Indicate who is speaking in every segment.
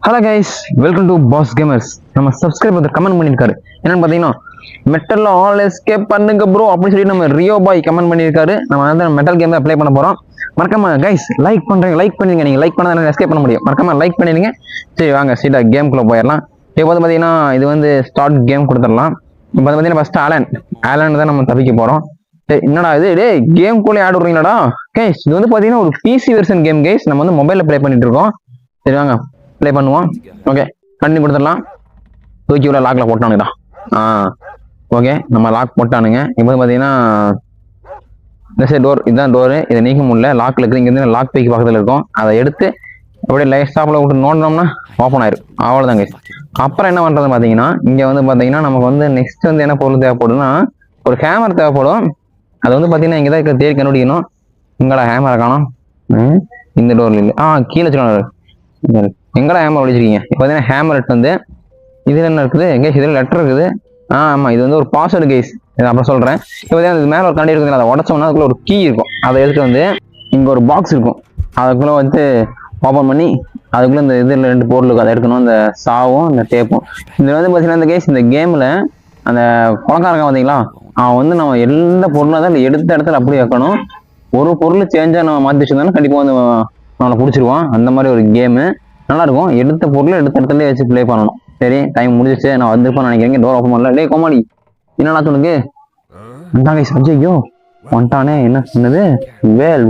Speaker 1: Hello guys, welcome to boss gamers. நம்ம subscriber comment பண்ணியிருக்காரு. என்னன்னு பார்த்தீங்கன்னா, மெட்டலில் ஆல் எஸ்கேப் பண்ணுங்க ப்ரோ அப்படின்னு சொல்லி நம்ம ரியோ பாய் கமெண்ட் பண்ணியிருக்காரு. நம்ம வந்து மெட்டல் கேம் அப்ளை பண்ண போகிறோம். மறக்காம கைஸ் லைக் பண்ணுறீங்க. நீங்கள் லைக் பண்ணால் எஸ்கேப் பண்ண முடியும். மறக்காம லைக் பண்ணிடுங்க. சரி வாங்க சீட்டா கேம்குள்ளே போயிடலாம். இப்போ வந்து பார்த்தீங்கன்னா இது வந்து ஸ்டார்ட் கேம் கொடுத்துடலாம். இப்போ வந்து பார்த்தீங்கன்னா ஃபஸ்ட்டு ஆலன் தான் நம்ம தப்பிக்க போகிறோம். என்னடா இது டே கேம்குள்ளே ஆட் விட்றீங்களாடா கைஸ். இது வந்து பார்த்தீங்கன்னா ஒரு பிசி வெர்ஷன் கேம் கைஸ். நம்ம வந்து மொபைலில் ப்ளே பண்ணிட்டு இருக்கோம். சரி வாங்க ப்ளே பண்ணுவோம். ஓகே கண்டினியூ கொடுத்துடலாம். தூக்கி உள்ள லாக்ல போட்டானுங்கடா. ஓகே நம்ம லாக் போட்டானுங்க. இப்போ பார்த்தீங்கன்னா இந்த சைடு டோர், இதுதான் டோரு. இதை நீக்க முடியல, லாக்ல இருக்குது. இங்கேருந்து லாக் பைக்கு பக்கத்தில் இருக்கும். அதை எடுத்து அப்படியே லைட் ஸ்டாப்பில் விட்டு நோண்டினோம்னா ஓப்பன் ஆயிரும். அவ்வளோதாங்க. அப்புறம் என்ன பண்ணுறது பார்த்தீங்கன்னா, இங்கே வந்து பார்த்தீங்கன்னா நமக்கு வந்து நெக்ஸ்ட் வந்து என்ன பொருள் தேவைப்படும்னா ஒரு ஹேமர் தேவைப்படும். அது வந்து பார்த்தீங்கன்னா இங்கே தான் தேடி கண்டுபிடிக்கணும். இங்கடா ஹேமரை காணும். இந்த டோர்ல இல்லை, கீழே வச்சுக்கணும். எங்கடா ஹேமர் ஒழிச்சிருக்கீங்க? இப்போ பார்த்தீங்கன்னா ஹேமர் எடுத்து வந்து இதில் என்ன இருக்குது கேஸ், இதில் லெட்டர் இருக்குது. ஆமாம், இது வந்து ஒரு பாஸ்வேர்டு கேஸ். இதை அப்புறம் சொல்கிறேன். இப்போ பார்த்தீங்கன்னா இது மேலே ஒரு கண்டி இருக்குது. அதை உடச்சோம்னா அதுக்குள்ள ஒரு கீ இருக்கும். அதை எடுத்து வந்து இங்கே ஒரு பாக்ஸ் இருக்கும். அதுக்குள்ளே வந்து ஓப்பன் பண்ணி அதுக்குள்ளே இந்த இதில் 2 பொருள் இருக்கும். அதை எடுக்கணும், இந்த சாவும் இந்த டேப்பும். இதில் வந்து பார்த்தீங்கன்னா இந்த கேஸ், இந்த கேமில் அந்த குளக்காரங்க பார்த்தீங்களா, அவன் வந்து நம்ம எந்த பொருளாக தான் எடுத்த இடத்துல அப்படி வைக்கணும். ஒரு பொருள் சேஞ்சாக நம்ம மாற்றி வச்சுருந்தோம்னா கண்டிப்பாக வந்து நம்மளை பிடிச்சிருவான். அந்த மாதிரி ஒரு கேமு நல்லா இருக்கும். எடுத்த பொருள் எடுத்த இடத்துல வச்சு ப்ளே பண்ணணும். சரி டைம் முடிஞ்சிச்சு, நான் வந்திருப்பேன் நினைக்கிறீங்க. டோர் ஓப்பன் பண்ணல. டே கோமாளி, என்னடா சொல்லுங்க வந்தாங்க கைஸ். ஐயோ வந்துட்டானே. என்ன சொன்னது?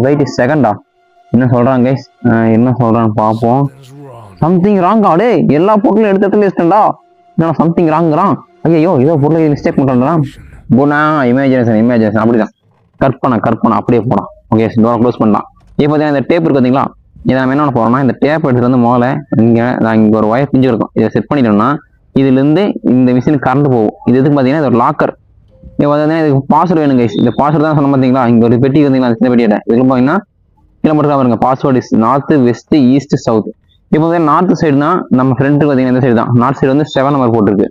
Speaker 1: வெயிட் செகண்டா, என்ன சொல்றாங்க கைஸ்? என்ன சொல்றான்னு பார்ப்போம். சம்திங் ராங்கா? டே எல்லா பொருளும் எடுத்த இடத்துல வச்சுட்டா. என்ன சம்திங் ராங்கிறான்? ஐயோ ஏதோ பொருள் மிஸ்டேக் பண்ணுறான். போனா இமேஜினேஷன் அப்படிதான். கற்பனை அப்படியே போடான். ஓகே டோரை க்ளோஸ் பண்ணலாம். இப்போ பார்த்தீங்கன்னா இந்த டேப் இருக்கு பார்த்தீங்களா, இதை நம்ம என்ன பண்ண போறோம்னா, இந்த டேப் எடுத்துட்டு வந்து முதல்ல இங்கே ஒரு ஒயர் பிஞ்சு இருக்கும். இதை செட் பண்ணிட்டோம்னா இதுலேருந்து இந்த மிஷினுக்கு கரண்ட் போகும். இது எதுக்கு பார்த்தீங்கன்னா இது ஒரு லாக்கர். இப்போ பார்த்தீங்கன்னா இதுக்கு பாஸ்வேர்டு வேணும் கைஸ். இந்த பாஸ்வேர்டு தான் சொன்ன பார்த்தீங்களா, இங்கே ஒரு பெட்டி வந்தீங்களா, சின்ன பெட்டியிட இதுக்கு பார்த்தீங்கன்னா கீழே மட்டும் பாருங்க. Password is north west east south. இப்போ வந்து நார்த் சைடுனா நம்ம ஃப்ரெண்டுக்கு பார்த்தீங்கன்னா இந்த சைடு தான். நார்த் சைடு வந்து 7 நம்பர் போட்டிருக்கு.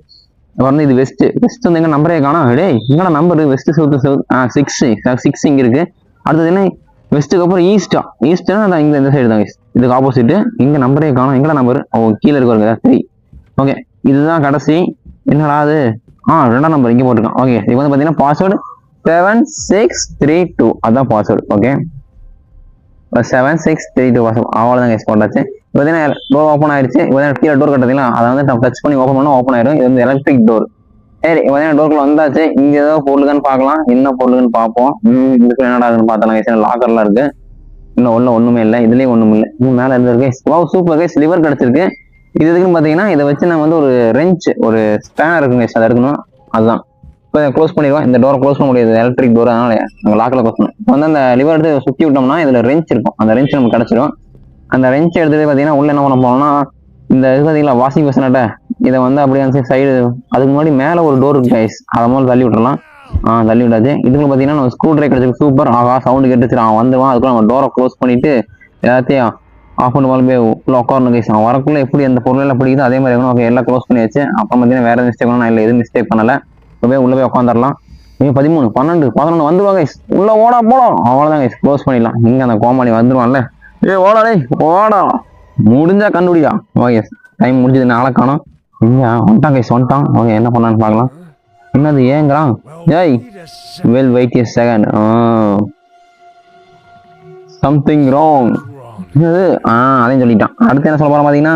Speaker 1: அப்புறம் வந்து இது வெஸ்ட் வந்து எங்க நம்பரே காணும். டே எங்கடா நம்பர்? வெஸ்ட் சவுத் 6 இங்கே இருக்கு. அடுத்தது என்ன? வெஸ்ட்டுக்கு அப்புறம் ஈஸ்ட்னா இந்த சைடு தான். இதுக்கு ஆப்போசிட். இங்க நம்பரே காணும். எங்கடா நம்பர்? கீழே இருக்கு 3. ஓகே இதுதான் கடைசி. என்னடா அது? 2ஆம் நம்பர் இங்கே போட்டிருக்கான். ஓகே இது வந்து பார்த்தீங்கன்னா பாஸ்வேர்டு 7632. அதான் பாஸ்வேர்டு. Okay 7632 password. அவ்வளோதான் கைஸ் போட்டாச்சு. இப்போ பார்த்தீங்கன்னா டோர் ஓப்பன் ஆயிடுச்சு. இப்போ கீழே டோர் கட்டுறதுங்களா, அதை வந்து நம்ம டச் பண்ணி ஓப்பன் பண்ணால் ஓப்பன் ஆயிடும். இது வந்து எலக்ட்ரிக் டோர். சரி இப்போ டோருக்குள்ள வந்தாச்சு. இங்க ஏதோ பொருளுக்குன்னு பார்க்கலாம். என்ன பொருளுன்னு பார்ப்போம். இதுக்கு என்னடா பார்த்தலாம். லாக்கர்லாம் இருக்கு. இன்னும் ஒண்ணுமே இல்லை. இதுலயும் ஒண்ணும் இல்லை. இன்னும் மேல இருந்து இருக்கு. சூப்பர் கைஸ், லிவர் கிடைச்சிருக்கு. இது எதுக்குன்னு பாத்தீங்கன்னா, இதை வச்சு நம்ம வந்து ஒரு ரெஞ்ச், ஒரு ஸ்பேனர் இருக்குங்க, அதை எடுக்கணும். அதுதான் இப்போ க்ளோஸ் பண்ணிடுவோம். இந்த டோரை க்ளோஸ் பண்ண முடியாது, எலக்ட்ரிக் டோர். அதனால நம்ம லாக்கில் க்ளோஸ் பண்ணணும். இப்போ வந்து அந்த லிவர் எடுத்து சுற்றி விட்டோம்னா இதுல ரெஞ்ச் இருக்கும். அந்த ரெஞ்ச் நமக்கு கிடைச்சிடும். அந்த ரெஞ்ச் எடுத்துட்டு பாத்தீங்கன்னா உள்ள என்ன பண்ண போனோம்னா, இந்த இது பார்த்தீங்களா வாஷிங் மிஷினாட்ட, இதை வந்து அப்படியே அந்த சைடு அதுக்கு முன்னாடி மேலே ஒரு டோர் இருக்கு கைஸ். அதை முதல்ல தள்ளி விட்டுறலாம். தள்ளி விட்டாச்சு. இதுக்குள்ள பார்த்தீங்கன்னா நம்ம ஸ்க்ரூ ட்ரைவர் கிடைச்சிருக்கு. சூப்பர். சவுண்டு கேட்டுச்சு. அவன் வந்துடுவான். அதுக்குள்ள நம்ம டோரை க்ளோஸ் பண்ணிட்டு எல்லாத்தையும் ஆஃப் பண்ணி போய் உள்ள உட்காரணும் கைஸ். அவன் வரக்குள்ள எப்படி அந்த பொருள் எல்லாம் பிடிக்குதோ அதே மாதிரி இருக்கணும். ஓகே எல்லாம் க்ளோஸ் பண்ணியாச்சு. அப்புறம் பார்த்தீங்கன்னா வேற மிஸ்டேக் பண்ணலாம். இல்லை எதுவும் மிஸ்டேக் பண்ணல. உள்ள போய் உட்காந்துடலாம். 13 12 11 வந்துடுவாங்க கைஸ். உள்ள ஓடா போடும். அவ்வளோதான் கைஸ், க்ளோஸ் பண்ணிடலாம். இங்கே அந்த கோமாளி வந்துடுவான்ல. ஓடா டே ஓடா, முடிஞ்சா கண்டுபிடியா. ஓகே டைம் முடிஞ்சது. நாளை காணும். வந்துட்டான் கைஸ், வந்துட்டான். ஓகே என்ன பண்ணான்னு பார்க்கலாம். என்னது ஏங்கிறான்? ஏய் wait a second. Something wrong. என்னது? அதையும் சொல்லிட்டான். அடுத்து என்ன சொல்ல போறோம் பார்த்தீங்கன்னா,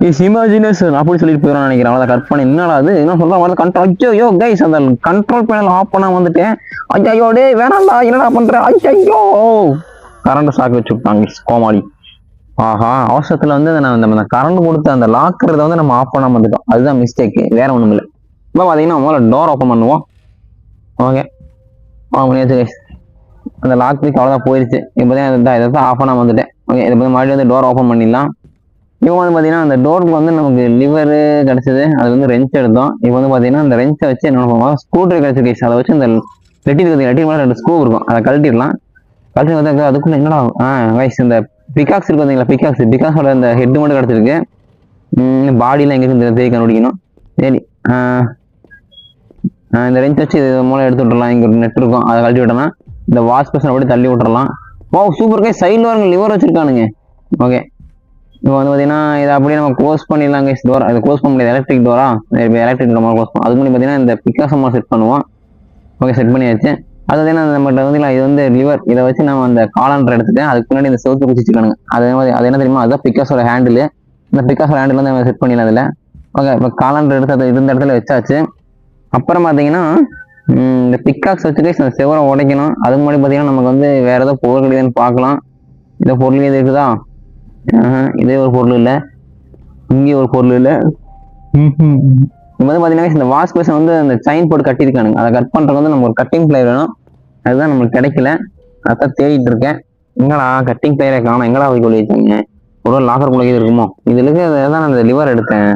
Speaker 1: இஸ் இமேஜினேஷன் அப்படி சொல்லிட்டு போயிடும் நினைக்கிறேன். அவ்வளோ கட் பண்ணி என்னடா அது என்ன சொல்றான்? கண்ட்ரோல். ஐயோ கைஸ், அந்த கண்ட்ரோல் பேனல் ஆஃப் பண்ண வந்துட்டேன். ஐயோ டே வேணாம்டா, என்னடா பண்ற? ஐயோ கரண்ட் ஷாக் வச்சு விட்டாங்க கோமாளி. அவசரத்துல வந்து நம்ம கரண்ட் கொடுத்து அந்த லாக்கறத வந்து நம்ம ஆஃப் பண்ணாம வந்துட்டோம். அதுதான் மிஸ்டேக், வேற ஒண்ணும் இல்லை. இப்போ பார்த்தீங்கன்னா முதல்ல டோர் ஓப்பன் பண்ணுவோம். ஓகே பண்ணியாச்சு கைஸ். அந்த லாக் பீக் அவ்வளோதான் போயிடுச்சு. இப்போ தான் இதை தான் ஆஃப் பண்ணாம வந்துட்டேன். ஓகே இதை பற்றி மறுபடியும் வந்து டோர் ஓப்பன் பண்ணிடலாம். இப்போ வந்து பார்த்தீங்கன்னா அந்த டோருக்கு வந்து நமக்கு லிவரு கிடைச்சது. அது வந்து ரெஞ்ச் எடுத்தோம். இப்போ வந்து பார்த்தீங்கன்னா அந்த ரெஞ்சை வச்சு என்ன பண்ணுவோம், ஸ்க்ரூ ட்ரைவர் கிடைச்ச கைஸ். அதை வச்சு இந்த லெட்டி மேலே 2 ஸ்க்ரூ இருக்கும். அதை கழட்டிடலாம். கழட்டி வந்து அதுக்குள்ள என்னடா கைஸ், இந்த பிகாக்ஸ் இருக்கு பார்த்தீங்களா, பிகாக்ஸோட இந்த ஹெட் மட்டும் கிடச்சிருக்கு. பாடியெலாம் எங்கே இருக்கு தேடி கண்டுபிடிக்கணும். சரி இந்த ரெஞ்ச் வச்சு இது மூலம் எடுத்து விட்டுறலாம். இங்கே ஒரு நெட் இருக்கும், அதை கழட்டி விட்டோம்னா இந்த வாஷ் பேஷன் அப்படி தள்ளி விட்டுறலாம். சூப்பர் கைஸ், சைடில் வரங்க லிவர் வச்சிருக்கானுங்க. ஓகே இப்போ வந்து பார்த்தீங்கன்னா இதை அப்படியே நம்ம க்ளோஸ் பண்ணிடலாம் கைஸ். டோர் அது க்ளோஸ் பண்ண முடியாது, எலக்ட்ரிக் டோரா. இப்போ எலக்ட்ரிக் டோர் க்ளோஸ் பண்ணும். அதுக்கு முன்னாடி பார்த்தீங்கன்னா இந்த பிக்காசமாக செட் பண்ணுவோம். ஓகே, செட் பண்ணியாச்சு. அது பார்த்தீங்கன்னா நம்மகிட்ட வந்து இது வந்து லிவர், இதை வச்சு நம்ம அந்த காலண்டர் எடுத்துட்டேன். அதுக்கு முன்னாடி இந்த செவுத்து குச்சிச்சுக்கானுங்க. அது என்ன தெரியுமா, அதுதான் பிக்காஸோட ஹேண்டில். இந்த பிக்காஸோட ஹேண்டில் வந்து நம்ம செட் பண்ணிடலாம் அதில். ஓகே, இப்போ காலண்டர் எடுத்து அது இருந்த இடத்துல வச்சாச்சு. அப்புறம் பார்த்தீங்கன்னா இந்த பிக்காக்ஸ் வச்சுட்டு இந்த செவரை உடைக்கணும். அதுக்கு முன்னாடி பார்த்தீங்கன்னா நமக்கு வந்து வேற ஏதோ பொருள் கிடையாதுன்னு பார்க்கலாம். இந்த பொருள் எது இருக்குதா? இதே ஒரு பொருள் இல்லை, இங்கே ஒரு பொருள் இல்லை. இப்போ வந்து பார்த்தீங்கன்னா இந்த வாஷ் பேஷன் வந்து அந்த செயின் போட்டு கட்டியிருக்கானுங்க. அதை கட் பண்ணுறது வந்து நம்ம ஒரு கட்டிங் பிளேயர் வேணும். அதுதான் நம்மளுக்கு கிடைக்கல, அதான் தேடிட்டு இருக்கேன். எங்கடா கட்டிங் பிளேயரை காணும், எங்கடா போய் கொள்ளி வச்சாங்க? ஒரு லாக்கர் குள்ள இருக்குமோ? இதுல தான் அந்த லிவர் எடுத்தேன்.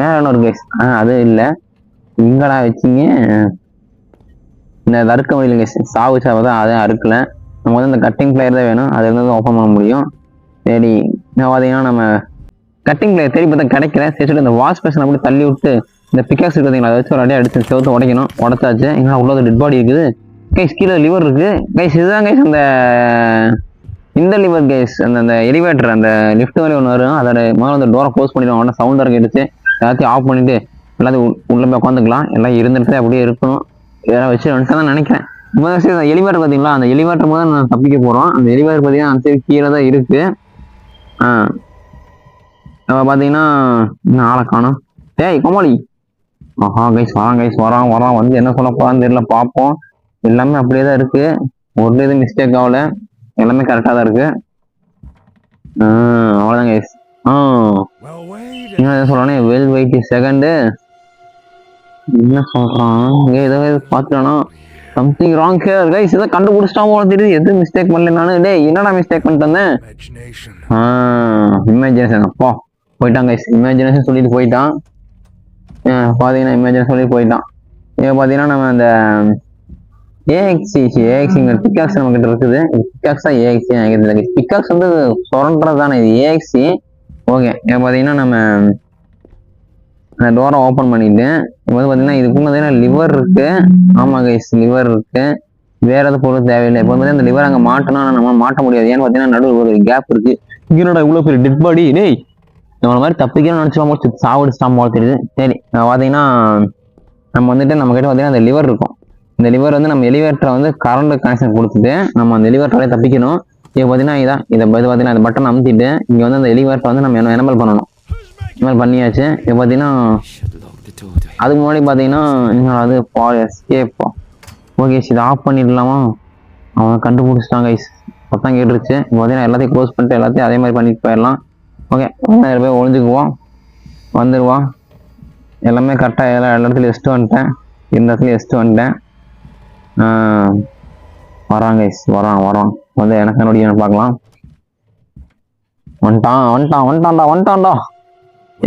Speaker 1: மேல ஒரு கேஸ், அது இல்லை. எங்கடா வச்சிங்க? இந்த அறுக்க முடியல கேஸ், சாவு தான் அதை அறுக்கல. நம்ம வந்து இந்த கட்டிங் பிளேயர் தான் வேணும், அது இருந்தால் ஓப்பன் பண்ண முடியும். சரி, பார்த்தீங்கன்னா நம்ம கட்டிங் பிளேயர் தேடி பார்த்தா கிடைக்கல. சரி, இந்த வாஷ் பேஷன் அப்படி தள்ளி விட்டு இந்த பிக்காஸ் பார்த்தீங்களா, அதை வச்சு ஒரு அடியே அடிச்சு செவத்து உடைக்கணும். உடச்சாச்சு. எங்கன்னா உள்ள டெட் பாடி இருக்குது கைஸ், கீழே லிவர் இருக்கு கைஸ். இதுதான் கைஸ் அந்த இந்த லிவர் கைஸ், அந்த எலிவேட்டர், அந்த லிஃப்ட் வரை ஒன்று வரும். அதோட முதல்ல அந்த டோரை க்ளோஸ் பண்ணிடுவோம். உடனே சவுண்ட் இறக்கி எடுத்து எல்லாத்தையும் ஆஃப் பண்ணிட்டு எல்லாத்தையும் உள்ள போய் உட்காந்துக்கலாம். எல்லாம் இருந்துட்டு அப்படியே இருக்கணும். இதெல்லாம் வச்சு வந்துட்டு தான் நினைக்கிறேன். இப்போ எலிவேட்டர் பார்த்தீங்களா, அந்த எலிவேட்டர் போது நான் தப்பிக்க போகிறோம். அந்த எலிவேட்டர் பார்த்தீங்கன்னா அந்த சைடு கீழே தான் இருக்கு. பார்த்தீங்கன்னா இன்னும் ஆளை காணும். டேய் கோமாளி, கைஸ் வரான் வந்து என்ன சொல்ல போறான்னு தெரியல, பார்ப்போம். எல்லாமே அப்படியே தான் இருக்கு, ஒரு இது மிஸ்டேக் ஆகல, எல்லாமே கரெக்டாக தான் இருக்கு. அவ்வளோதான் கைஸ். என்ன சொல்றானே, வெல் வெயிட் செகண்டு என்ன சொல்றான் இங்கே, ஏதோ பார்த்துட்டானா சம்திங் ராங் ஹியர் கைஸ். இதை கண்டுபிடிச்சிட்டான் போல தெரியுது. எது மிஸ்டேக் பண்ணல நானு. டேய் என்னடா மிஸ்டேக் பண்ணிட்டு வந்தேன்? இமேஜினேஷன். அப்பா போயிட்டான் கைஸ், இமேஜினேஷன் சொல்லிட்டு போயிட்டான். பார்த்தீங்கன்னா இமேஜினேஷன் சொல்லிட்டு போயிட்டான். இப்போ பார்த்தீங்கன்னா நம்ம அந்த ஏஎக்ஸிங்க பிக்காக்ஸ் நம்ம கிட்ட இருக்குது. பிக்காக்ஸ் தான் ஏஎக்ஸி நினைக்கிறது. பிக்காக்ஸ் வந்து சுரண்டுறது தானே இது ஏஎக்ஸி. ஓகே, இப்போ பார்த்தீங்கன்னா நம்ம அந்த டோரை ஓப்பன் பண்ணிட்டு இப்போ வந்து பார்த்தீங்கன்னா இதுக்கு பார்த்தீங்கன்னா லிவர் இருக்கு. ஆமாம் கைஸ், லிவர் இருக்கு. வேற எதாவது பொருள் தேவையில்லை. இப்போ வந்து அந்த லிவர் அங்கே மாட்டணும், ஆனால் நம்ம மாட்ட முடியாது. ஏன்னு பார்த்தீங்கன்னா நடுவில் ஒரு கேப் இருக்கு. இங்கேனோட இவ்வளோ பெரிய டெட் பாடி. டேய் நம்மள மாதிரி தப்பிக்கணும்னு நினச்சோம், சாவடிச்சிட்டான் போல தெரியுது. சரி, பார்த்தீங்கன்னா நம்ம வந்துட்டு நம்ம கிட்ட பார்த்தீங்கன்னா அந்த லிவர் இருக்கும். இந்த லிவர் வந்து நம்ம எலிவேட்டரை வந்து கரண்ட் கனெக்ஷன் கொடுத்துட்டு நம்ம அந்த எலிவேட்டரை தப்பிக்கணும். இப்போ பார்த்தீங்கன்னா இதை பார்த்தீங்கன்னா அந்த பட்டன் அமுத்திட்டு இங்கே வந்து அந்த எலிவேட்டரை வந்து நம்ம எனபிள் பண்ணணும். எனபிள் பண்ணியாச்சு. இப்போ பார்த்தீங்கன்னா அதுக்கு முன்னாடி பார்த்தீங்கன்னா அது எஸ்கேப்பா. ஓகே, இதை ஆஃப் பண்ணிடலாமா? அவன் கண்டுபிடிச்சிட்டான் கைஸ், மொத்தம் கேட்டுருச்சு. இப்போ பார்த்தீங்கன்னா எல்லாத்தையும் க்ளோஸ் பண்ணிட்டு எல்லாத்தையும் அதே மாதிரி பண்ணிட்டு போயிடலாம். ஓகே, போய் ஒழிஞ்சுக்குவோம், வந்துடுவான். எல்லாமே கரெக்டாக எல்லா இடத்துலையும் எஸ்ட்டு வந்துட்டேன். இந்த இடத்துலையும் எஸ்ட்டு வந்துட்டேன். வரான் கைஸ், வரான் வந்து எனக்கு என்னுடைய பார்க்கலாம். வந்துட்டான்டா.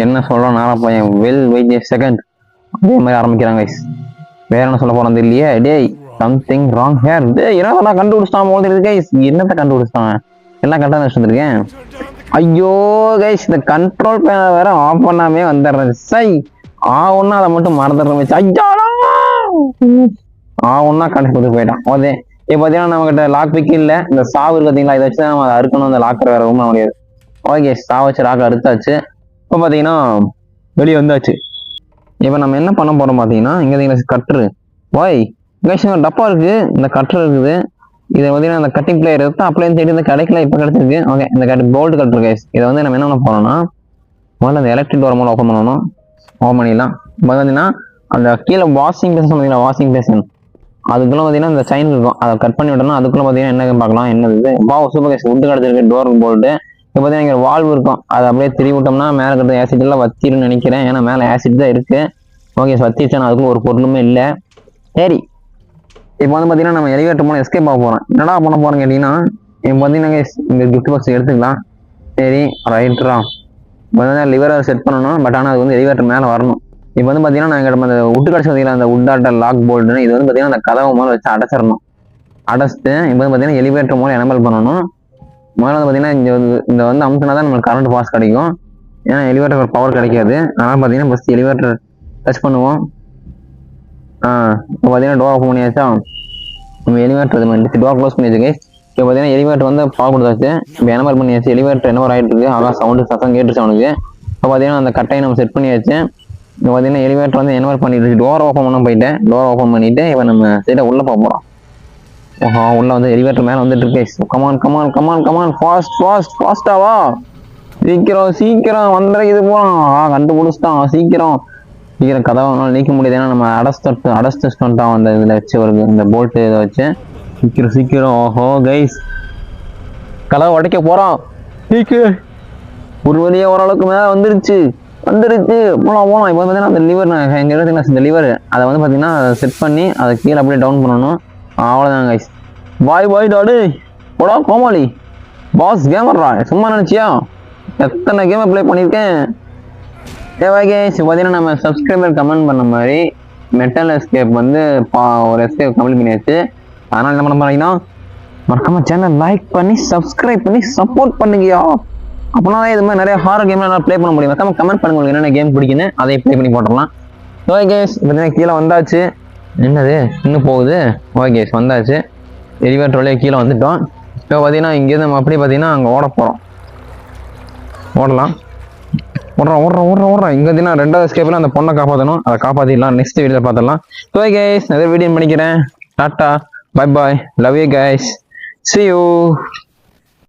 Speaker 1: என்ன சொல்கிறோம் நேரம் பையன், வெல் வெயிட் செகண்ட். அதே மாதிரி ஆரம்பிக்கிறாங்க கைஸ். வேற என்ன சொல்ல போகிறது இல்லையே. டேய் சம்திங் ராங் ஹேர். டேய் என்னடா கண்டுபிடிச்சிட்டான் போல தெரியுது கைஸ். என்னத்தை கண்டுபிடிச்சிட்டான்? எல்லாம் கரெக்டாக வச்சுருக்கேன். ஐயோ கைஸ், இந்த கண்ட்ரோல் பேனை வேற ஆஃப் பண்ணாமே வந்துடுறேன். சை ஒன்னா அதை மட்டும் மறந்துடுறேன் வச்சு. ஐயாடா ஒன்னா கடைசி கொடுத்து போயிட்டான். ஓகே, இப்போ பார்த்தீங்கன்னா நம்ம கிட்ட லாக் பிக் இல்லை. இந்த சாவு பார்த்தீங்களா, இதை வச்சு தான் நம்ம அதை அறுக்கணும். அந்த லாக்கர் வேற ரொம்ப முடியாது. ஓகே, சாவு வச்சு லாக்கர் அறுத்தாச்சு. இப்போ பார்த்தீங்கன்னா வெளியே வந்தாச்சு. இப்போ நம்ம என்ன பண்ண போறோம் பார்த்தீங்கன்னா, இங்கே கட்டுரு வாய் கைஸ், டப்பா இருக்கு, இந்த கட்டர் இருக்குது. இதை பார்த்தீங்கன்னா அந்த கட்டிங் பிளேயர் எடுத்து அப்படியே தேடி இந்த கிடைக்கல, இப்போ கிடைச்சிருக்கு. ஓகே, இந்த போல்ட் கட்டர் கைஸ். இதை வந்து நம்ம என்ன பண்ண போறோம்னா, முதல்ல அந்த எலக்ட்ரிக் டோர் மூலம் ஓப்பன் பண்ணணும். ஓப்பன் பண்ணிடலாம். இப்போ பார்த்தீங்கன்னா அந்த கீழே வாஷிங் பேசன் பார்த்தீங்கன்னா, வாஷிங் பேசன் அதுக்குள்ள பார்த்தீங்கன்னா இந்த சைன் இருக்கும். அதை கட் பண்ணி விட்டோம்னா அதுக்குள்ள பார்த்தீங்கன்னா என்ன பார்க்கலாம், என்னது சூப்பர் கைஸ், உட்டு கிடச்சிருக்கு டோர் போல்ட்டு. இப்போ பார்த்தீங்கன்னா இங்கே வால்வு இருக்கும். அதை அப்படியே திரும்பி விட்டோம்னா மேலே இருக்கிற ஆசிட் எல்லாம் வத்திருன்னு நினைக்கிறேன். ஏன்னா மேலே ஆசிட் தான் இருக்கு. ஓகே, வத்திடுச்சுன்னா அதுக்குள்ள ஒரு பொருளுமே இல்லை. சரி, இப்போ வந்து பார்த்தீங்கன்னா நம்ம எலிவேட்டர் மூலம் எஸ்கேப் ஆக போகிறோம். என்னடா பண்ண போகிறோம் கேட்டிங்கன்னா, இப்போ பார்த்தீங்கன்னா இந்த கிஃப்ட் பாக்ஸ் எடுத்துக்கலாம். சரி ரைட்ரா. இப்போ வந்து லிவரை செட் பண்ணணும். பட் ஆனால் அது வந்து எலிவேட்டர் மேலே வரணும். இப்போ வந்து பார்த்தீங்கன்னா நாங்கள் அந்த உட்டு கடைசி பார்த்தீங்கன்னா அந்த உட்டாட்ட லாக் போல்டுன்னு இது வந்து பார்த்தீங்கன்னா அந்த கதவை மூலம் வச்சு அடைச்சிடணும். அடைச்சிட்டு இப்போ வந்து பார்த்தீங்கன்னா எலிவேட்டர் மூலம் எனபிள் பண்ணணும். முதல்ல வந்து பார்த்தீங்கன்னா இந்த வந்து அமுத்தினா தான் நம்மளுக்கு கரண்ட் பாஸ் கிடைக்கும். ஏன்னா எலிவேட்டர் பவர் கிடைக்காது. அதனால் பார்த்தீங்கன்னா ஃபஸ்ட் எலிவேட்டர் டச் பண்ணுவோம். இப்போ பார்த்தீங்கன்னா டோர் ஓப்பன் பண்ணியாச்சா, நம்ம எலிவேட்டர் இது மாதிரி டோர் க்ளோஸ் பண்ணியாச்சு கைஸ். இப்போ பார்த்தீங்கன்னா எலிவேட்டர் வந்து பால் கொடுத்தாச்சு. இப்போ என்ன மாதிரி பண்ணியாச்சு, எலிவேட்டர் என்ன மாதிரி ஆகிட்டு இருக்கு, அதான் சவுண்டு சத்தம் கேட்டுச்சு அவனுக்கு. இப்போ பார்த்தீங்கன்னா அந்த கட்டையை நம்ம செட் பண்ணியாச்சு. இப்போ பார்த்தீங்கன்னா எலிவேட்டர் வந்து என்ன மாதிரி பண்ணிட்டு டோர் ஓப்பன் பண்ண போயிட்டேன். டோர் ஓப்பன் பண்ணிட்டு இப்போ நம்ம சைடாக உள்ளே போக போகிறோம். ஓஹோ உள்ள வந்து எலிவேட்டர் மேலே வந்துட்டு இருக்கு. கமான் கமான் கமான் கமான் ஃபாஸ்டாவா, சீக்கிரம் வந்துடுற இது போகலாம். கண்டுபிடிச்சிட்டான் சீக்கிரம் கதவை நீக்க முடியுது. ஏன்னா நம்ம அடஸ்டான் அந்த இதில் வச்சு வருது, இந்த போல்ட்டு இதை வச்சு. சீக்கிரம் ஓஹோ கைஸ் கதவை உடைக்க போகிறோம். ஒரு வழியாக ஓரளவுக்கு மேலே வந்துருச்சு. போகலாம். இப்போ பார்த்தீங்கன்னா அந்த லிவர் எங்கள் இடத்துல இந்த லிவர் அதை வந்து பார்த்தீங்கன்னா செட் பண்ணி அதை கீழே அப்படியே டவுன் பண்ணணும். அவ்வளோதான் கைஸ். பாய் டாடு போடா கோமாளி. பாஸ் கேமர்ரா சும்மா நினச்சியா, எத்தனை கேமை ப்ளே பண்ணியிருக்கேன். Bye guys. பார்த்தீங்கன்னா நம்ம சப்ஸ்கிரைபர் கமெண்ட் பண்ண மாதிரி மெட்டல் எஸ்கேப் வந்து ஒரு எஸ்கேப் கம்ப்ளீட் பண்ணியாச்சு. அதனால் என்ன பண்ண போறீங்கன்னா மறக்காம சேனல் லைக் பண்ணி சப்ஸ்கிரைப் பண்ணி சப்போர்ட் பண்ணுங்கயா. அப்படின்னா இது மாதிரி நிறைய ஹாரர் கேம் எல்லாம் ப்ளே பண்ண முடியும். மறக்காம கமெண்ட் பண்ணுங்க உங்களுக்கு என்னென்ன கேம் பிடிக்குன்னு, அதை ப்ளே பண்ணி போட்டுடலாம். Okay guys. பார்த்தீங்கன்னா கீழே வந்தாச்சு. என்னது இன்னும் போகுது. ஓகே கேஸ் வந்தாச்சு. எலிவேட்டர் வழியாக கீழே வந்துட்டோம். இப்போ பார்த்தீங்கன்னா இங்கேருந்து நம்ம அப்படி பார்த்தீங்கன்னா அங்கே ஓட போகிறோம். ஓடலாம். ஓடுறோம். இங்கே பார்த்தீங்கன்னா ரெண்டாவது ஸ்டெப்பில் அந்த பொண்ணை காப்பாற்றணும். அதை காப்பாற்றிடலாம். நெக்ஸ்ட் வீடியோவில் பார்த்துடலாம். ஓகே கைஸ் நிறைய வீடியோ பண்ணிக்கிறேன். Tata bye bye, love you guys, see you.